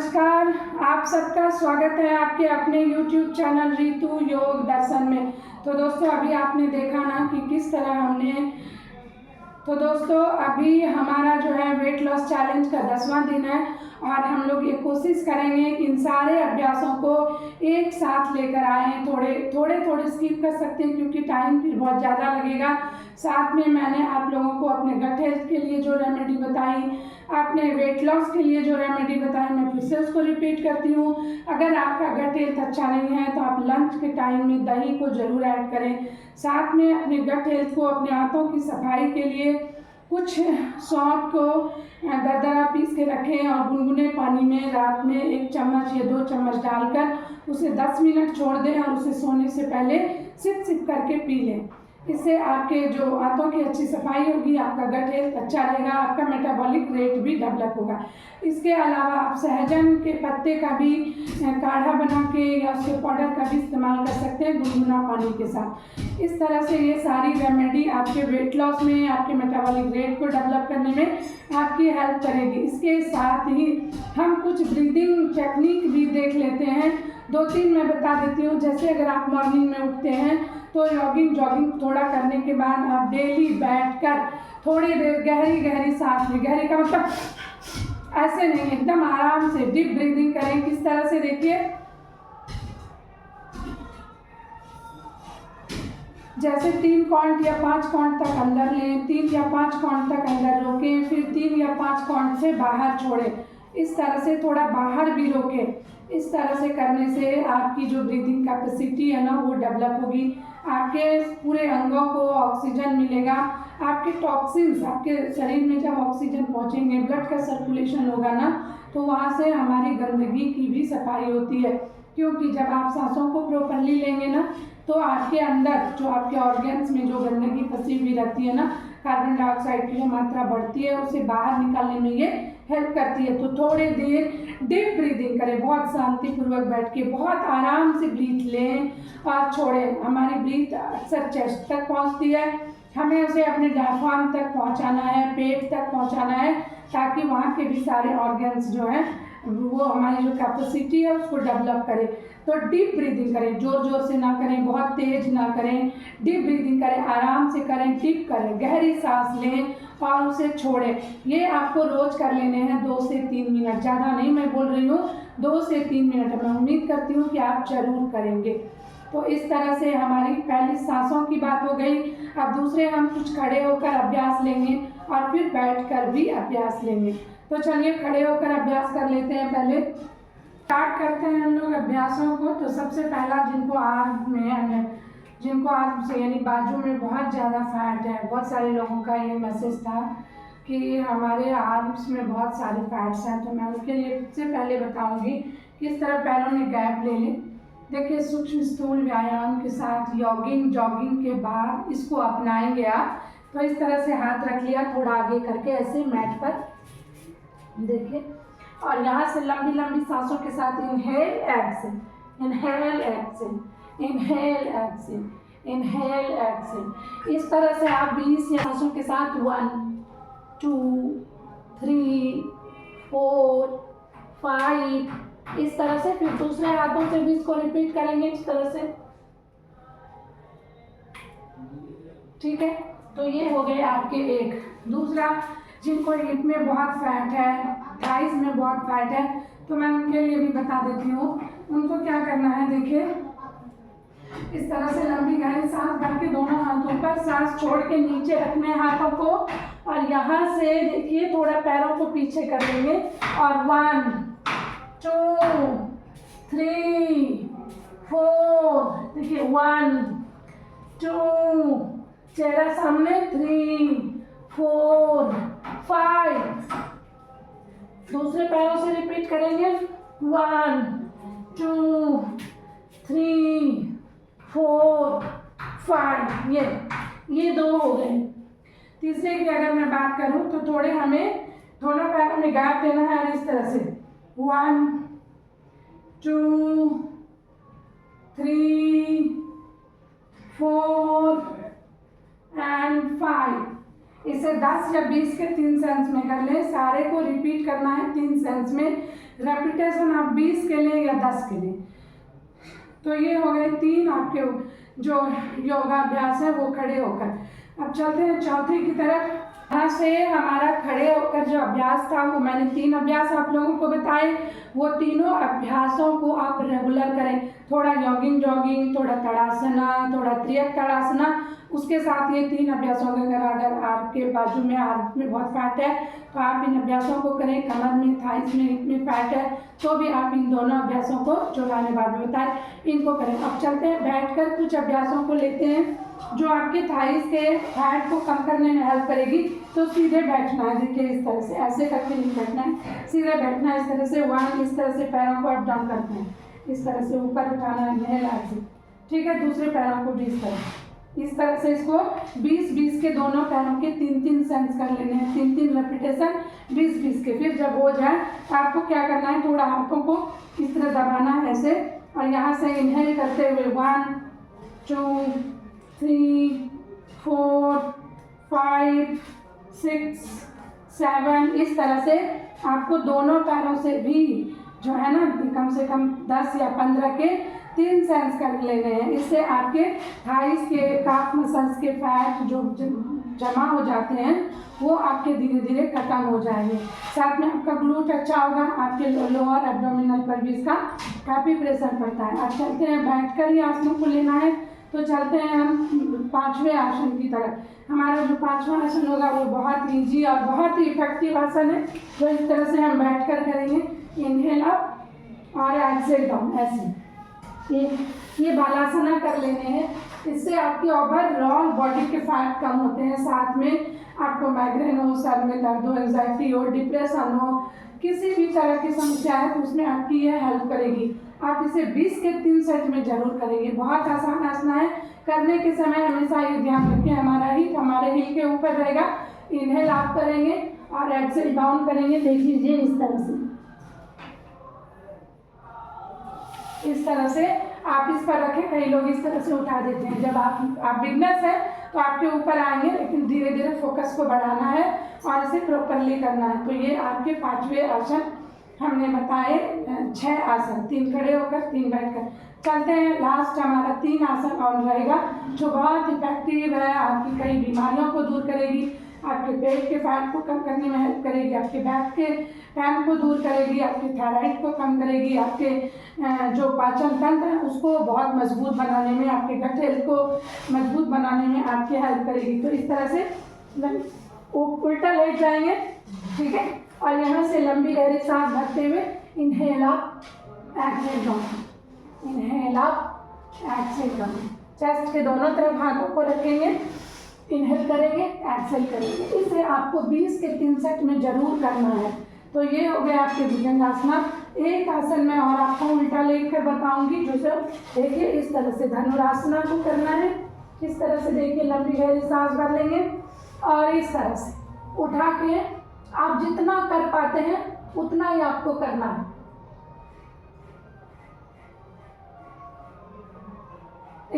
नमस्कार, आप सबका स्वागत है आपके अपने YouTube चैनल रितु योग दर्शन में। तो दोस्तों अभी आपने देखा ना कि किस तरह अभी हमारा जो है वेट लॉस चैलेंज का 10वां दिन है और हम लोग ये कोशिश करेंगे कि इन सारे अभ्यासों को एक साथ लेकर आएँ। थोड़े स्किप कर सकते हैं क्योंकि टाइम फिर बहुत ज़्यादा लगेगा। साथ में मैंने आप लोगों को अपने गट हेल्थ के लिए जो रेमेडी बताई, आपने वेट लॉस के लिए जो रेमेडी बताई, मैं फिर से उसको रिपीट करती हूँ। अगर आपका गट हेल्थ अच्छा नहीं है तो आप लंच के टाइम में दही को ज़रूर ऐड करें। साथ में अपने गट हेल्थ को, अपने हाथों की सफाई के लिए कुछ सौंफ को दरदरा पीस के रखें और गुनगुने पानी में रात में 1 चम्मच या 2 चम्मच डालकर उसे 10 मिनट छोड़ दें और उसे सोने से पहले सिप सिप करके पी लें। इससे आपके जो हाथों की अच्छी सफाई होगी, आपका गट हेल्थ अच्छा रहेगा, आपका मेटाबॉलिक रेट भी डेवलप होगा। इसके अलावा आप सहजन के पत्ते का भी काढ़ा बना के या उसके पाउडर का भी इस्तेमाल कर सकते हैं गुनगुना पानी के साथ। इस तरह से ये सारी रेमेडी आपके वेट लॉस में, आपके मेटाबॉलिक रेट को डेवलप करने में आपकी हेल्प करेगी। इसके साथ ही हम कुछ ब्रीदिंग टेक्निक भी देख लेते हैं। 2-3 मैं बता देती हूँ। जैसे अगर आप मॉर्निंग में उठते हैं तो जॉगिंग थोड़ा करने के बाद आप डेली बैठकर थोड़ी देर गहरी सांस लें। गहरी का मतलब ऐसे नहीं, एकदम आराम से डीप ब्रीदिंग करें। किस तरह से देखिए, जैसे 3 काउंट या 5 काउंट तक अंदर लें, 3 या 5 काउंट तक अंदर रोकें, फिर 3 या 5 काउंट से बाहर छोड़ें। इस तरह से थोड़ा बाहर भी रोकें। इस तरह से करने से आपकी जो ब्रीदिंग कैपेसिटी है ना वो डेवलप होगी। आपके पूरे अंगों को ऑक्सीजन मिलेगा। आपके टॉक्सिन्स, आपके शरीर में जब ऑक्सीजन पहुंचेंगे, ब्लड का सर्कुलेशन होगा ना, तो वहाँ से हमारी गंदगी की भी सफाई होती है। क्योंकि जब आप सांसों को प्रॉपरली लेंगे ना तो आपके अंदर जो आपके ऑर्गन्स में जो गंदगी फंसी हुई रहती है ना, कार्बन डाइऑक्साइड की जो मात्रा बढ़ती है उसे बाहर निकालने में ये हेल्प करती है। तो थोड़ी देर डीप ब्रीदिंग करें, बहुत शांतिपूर्वक बैठ के बहुत आराम से ब्रीथ लें और छोड़ें। हमारी ब्रीथ अक्सर चेस्ट तक पहुंचती है, हमें उसे अपने डायफ्राम तक पहुंचाना है, पेट तक पहुंचाना है, ताकि वहाँ के भी सारे ऑर्गन्स जो हैं वो हमारी जो कैपेसिटी है उसको डेवलप करें। तो डीप ब्रीदिंग करें, जोर से ना करें, बहुत तेज ना करें, डीप ब्रीदिंग करें, आराम से करें, डीप करें, गहरी सांस लें और उसे छोड़ें। ये आपको रोज कर लेने हैं 2 से 3 मिनट, ज़्यादा नहीं मैं बोल रही हूँ, 2 से 3 मिनट। मैं उम्मीद करती हूँ कि आप जरूर करेंगे। तो इस तरह से हमारी पहली सांसों की बात हो गई। अब दूसरे हम कुछ खड़े होकर अभ्यास लेंगे और फिर बैठकर भी अभ्यास लेंगे। तो चलिए खड़े होकर अभ्यास कर लेते हैं। पहले स्टार्ट करते हैं हम लोग अभ्यासों को। तो सबसे पहला, जिनको आर्म से यानी बाजू में बहुत ज़्यादा फैट है, बहुत सारे लोगों का ये मैसेज था कि हमारे आर्म्स में बहुत सारे फैट्स हैं, तो मैं उनके लिए सबसे पहले बताऊंगी किस तरह पैरों में गैप ले लें। देखिए, सूक्ष्म स्थूल व्यायाम के साथ जॉगिंग के बाद इसको अपनाएंगे आप। तो इस तरह से हाथ रख लिया थोड़ा आगे करके ऐसे मैट पर, देखिए, और यहाँ से लंबी लंबी सांसों के साथ inhale exhale, inhale exhale, inhale exhale, inhale exhale. इस तरह से आप 20 सांसों के साथ 1 2 3 4 5 इस तरह से, फिर दूसरे हाथों से भी इसको रिपीट करेंगे इस तरह से। ठीक है, तो ये हो गए आपके एक। दूसरा, जिनको हिप में बहुत फैट है, थाइस में बहुत फैट है, तो मैं उनके लिए भी बता देती हूँ। उनको क्या करना है, देखिए, इस तरह से लंबी गहरी सांस भर के दोनों हाथों पर, सांस छोड़ के नीचे रखने हाथों को, और यहाँ से देखिए थोड़ा पैरों को पीछे कर लेंगे और 1 2 3 4, देखिए 1 2, चेहरा सामने, 3 4 5। दूसरे पैरों से रिपीट करेंगे 1 2 3 4 5। ये 2 हो गए। तीसरे की अगर मैं बात करूं तो थोड़े हमें दोनों पैरों में गैप देना है और इस तरह से 1 2 3 4 and 5। इसे 10 या 20 के 3 सेंस में कर लें। सारे को रिपीट करना है 3 सेंस में। रेपिटेशन आप 20 के लें या 10 के लें। तो ये हो गए 3 आपके जो योगाभ्यास है वो खड़े होकर। अब चलते हैं चौथे की तरफ। यहाँ से हमारा खड़े होकर जो अभ्यास था वो मैंने 3 अभ्यास आप लोगों को बताए। वो तीनों अभ्यासों को आप रेगुलर करें। थोड़ा जॉगिंग, थोड़ा तड़ासना, थोड़ा त्रियक तड़ासना। उसके साथ ये 3 अभ्यासों का अगर आपके बाजू में हाथ में बहुत फैट है तो आप इन अभ्यासों को करें। कमर में, थाइस में इतनी फैट है तो भी आप इन दोनों अभ्यासों को जो मैंने बाद में बताया इनको करें। अब चलते हैं बैठकर कुछ अभ्यासों को लेते हैं जो आपके थाइस के फैट को कम करने में हेल्प करेगी। तो सीधे बैठना है, देखिए इस तरह से, ऐसे करके नहीं बैठना है, सीधे बैठना है इस तरह से। 1 इस तरह से पैरों को अप डाउन करते हैं, इस तरह से ऊपर उठाना है ऐसे, ठीक है। दूसरे पैरों को भी इस तरह से इसको 20-20 के दोनों पैरों के 3-3 सेंस कर लेने हैं, 3-3 रेपिटेशन 20-20 के। फिर जब हो जाए तो आपको क्या करना है, थोड़ा हाथों को इस तरह दबाना है ऐसे, और यहाँ से इनहेल करते हुए 1 2 3 4 5 6 7 इस तरह से आपको दोनों पैरों से भी जो है ना कम से कम 10 या 15 के 3 सेंस कर लेने हैं। इससे आपके थाइस के काफ मसल्स के फैट जो जमा हो जाते हैं वो आपके धीरे धीरे खत्म हो जाएंगे। साथ में आपका ग्लूट अच्छा होगा, आपके लोअर एब्डोमिनल पर भी इसका काफ़ी प्रेशर पड़ता है। अब चलते हैं, बैठकर ही आसनों को लेना है। तो चलते हैं हम 5वें आसन की तरफ। हमारा जो 5वां आसन होगा वो बहुत ईजी और बहुत ही इफेक्टिव आसन है। तो इस तरह से हम बैठकर करेंगे, इनहेल अप और एक्सेल डाउन, ऐसे ये बालासना कर लेने हैं। इससे आपकी ओवरऑल बॉडी के फैट कम होते हैं। साथ में आपको माइग्रेन हो, सर में दर्द हो, एंजाइटी हो, डिप्रेशन हो, किसी भी तरह की समस्या है तो उसमें आपकी यह हेल्प करेगी। आप इसे 20 के 3 सेट में जरूर करेंगे। बहुत आसान आसन है। करने के समय हमेशा ये ध्यान रखें हमारा हिप हमारे हिल के ऊपर रहेगा। इनहेल आप करेंगे और एक्सेल डाउन करेंगे। देख लीजिए इस तरह से, इस तरह से आप इस पर रखें। कई लोग इस तरह से उठा देते हैं। जब आप बिगनर्स हैं तो आपके ऊपर आएंगे, लेकिन धीरे धीरे फोकस को बढ़ाना है और इसे प्रॉपरली करना है। तो ये आपके 5वें आसन हमने बताए। 6 आसन, 3 खड़े होकर 3 बैठकर। चलते हैं लास्ट, हमारा 3 आसन और रहेगा जो बहुत इफेक्टिव है, आपकी कई बीमारियों को दूर करेगी, आपके पेट के फैट को कम करने में हेल्प करेगी, आपके बैक के पेन को दूर करेगी, आपके थायराइड को कम करेगी, आपके जो पाचन तंत्र है उसको बहुत मजबूत बनाने में, आपके गट हेल्थ को मजबूत बनाने में आपकी हेल्प करेगी। तो इस तरह से उल्टा लेट जाएंगे, ठीक है, और यहाँ से लंबी गहरी सांस भरते हुए inhale up exhale down, inhale up exhale down. Chest के दोनों तरफ हाथों को रखेंगे, इनहेल करेंगे, एक्सेल करेंगे। इसे आपको 20 के 3 सेट में जरूर करना है। तो ये हो गया आपके भुजंगासना। एक आसन में और आपको उल्टा लेकर बताऊंगी, जो सब देखिए इस तरह से धनुरासना को करना है। इस तरह से देखिए लंबी गहरी सांस भर लेंगे और इस तरह से उठा के आप जितना कर पाते हैं उतना ही आपको करना है।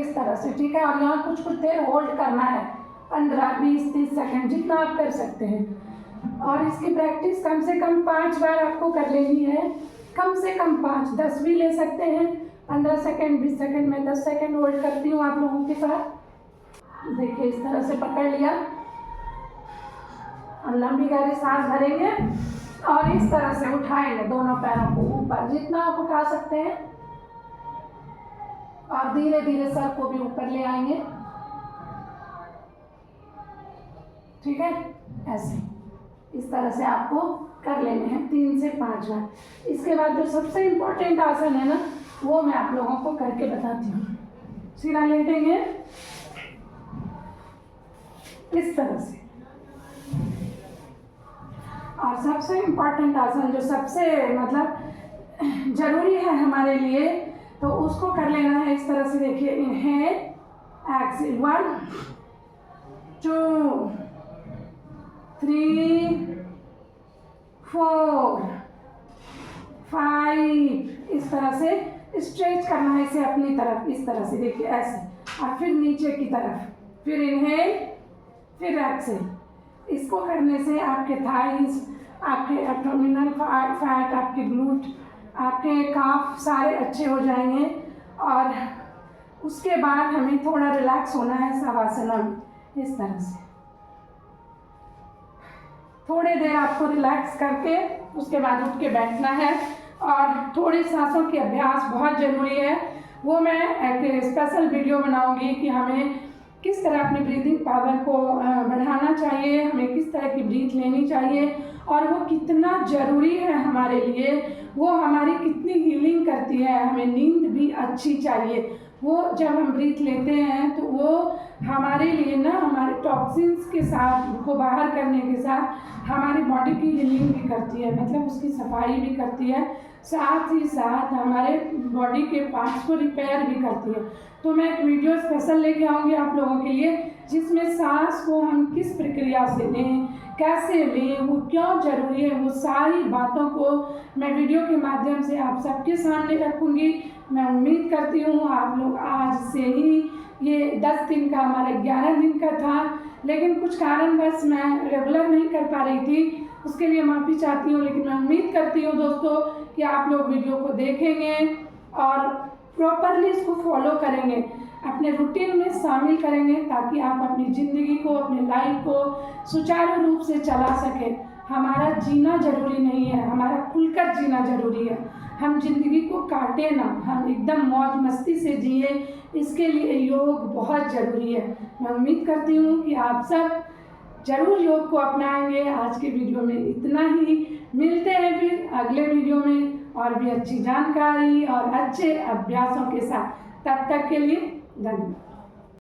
इस तरह से, ठीक है। और यहाँ कुछ देर होल्ड करना है, 15, 20, 30 सेकेंड जितना आप कर सकते हैं। और इसकी प्रैक्टिस कम से कम 5 बार आपको कर लेनी है। कम से कम 5, 10 भी ले सकते हैं। 15 सेकेंड, 20 सेकेंड में 10 सेकेंड होल्ड करती हूँ आप लोगों के साथ। देखिए इस तरह से पकड़ लिया और लंबी गहरी सांस भरेंगे और इस तरह से उठाएंगे दोनों पैरों को ऊपर जितना आप उठा सकते हैं, और धीरे धीरे सर को भी ऊपर ले आएंगे, ठीक है। ऐसे इस तरह से आपको कर लेने हैं 3 से 5 बार। इसके बाद जो सबसे इम्पोर्टेंट आसन है ना, वो मैं आप लोगों को करके बताती हूँ। सीधा लेटेंगे इस तरह से, और सबसे इम्पोर्टेंट आसन जो सबसे मतलब जरूरी है हमारे लिए, तो उसको कर लेना है इस तरह से। देखिए इनहेल एक्सेल, 1 2 3 4 5 इस तरह से स्ट्रेच करना है इसे अपनी तरफ, इस तरह से देखिए ऐसे, और फिर नीचे की तरफ, फिर इनहेल, फिर एक्सेल, इसको करने से आपके थाइस, आपके एब्डोमिनल फैट, आपके ग्लूट, आपके काफ सारे अच्छे हो जाएंगे। और उसके बाद हमें थोड़ा रिलैक्स होना है शवासना में। इस तरह से थोड़ी देर आपको रिलैक्स करके उसके बाद उठ के बैठना है। और थोड़ी सांसों की अभ्यास बहुत ज़रूरी है, वो मैं एक स्पेशल वीडियो बनाऊंगी कि हमें किस तरह अपनी ब्रीदिंग पावर को बढ़ाना चाहिए, हमें किस तरह की ब्रीथ लेनी चाहिए और वो कितना ज़रूरी है हमारे लिए, वो हमारी कितनी हीलिंग करती है। हमें नींद भी अच्छी चाहिए। वो जब हम ब्रीथ लेते हैं तो वो हमारे लिए ना हमारे टॉक्सिन्स के साथ को बाहर करने के साथ हमारी बॉडी की हीलिंग भी करती है, मतलब उसकी सफाई भी करती है, साथ ही साथ हमारे बॉडी के पार्ट्स को रिपेयर भी करती है। तो मैं एक वीडियो स्पेशल लेके आऊँगी आप लोगों के लिए, जिसमें सांस को हम किस प्रक्रिया से लें, कैसे लें, वो क्यों ज़रूरी है, वो सारी बातों को मैं वीडियो के माध्यम से आप सबके सामने रखूँगी। मैं उम्मीद करती हूँ आप लोग आज से ही, ये 10 दिन का हमारा 11 दिन का था, लेकिन कुछ कारणवश मैं रेगुलर नहीं कर पा रही थी, उसके लिए माफ़ी चाहती हूँ। लेकिन मैं उम्मीद करती हूँ दोस्तों कि आप लोग वीडियो को देखेंगे और प्रॉपरली इसको फॉलो करेंगे, अपने रूटीन में शामिल करेंगे, ताकि आप अपनी ज़िंदगी को, अपने लाइफ को सुचारू रूप से चला सकें। हमारा जीना ज़रूरी नहीं है, हमारा खुलकर जीना ज़रूरी है। हम जिंदगी को काटे ना, हम एकदम मौज मस्ती से जिए, इसके लिए योग बहुत ज़रूरी है। मैं उम्मीद करती हूँ कि आप सब ज़रूर योग को अपनाएंगे। आज के वीडियो में इतना ही, मिलते हैं फिर अगले वीडियो में और भी अच्छी जानकारी और अच्छे अभ्यासों के साथ। तब तक के लिए धन्यवाद।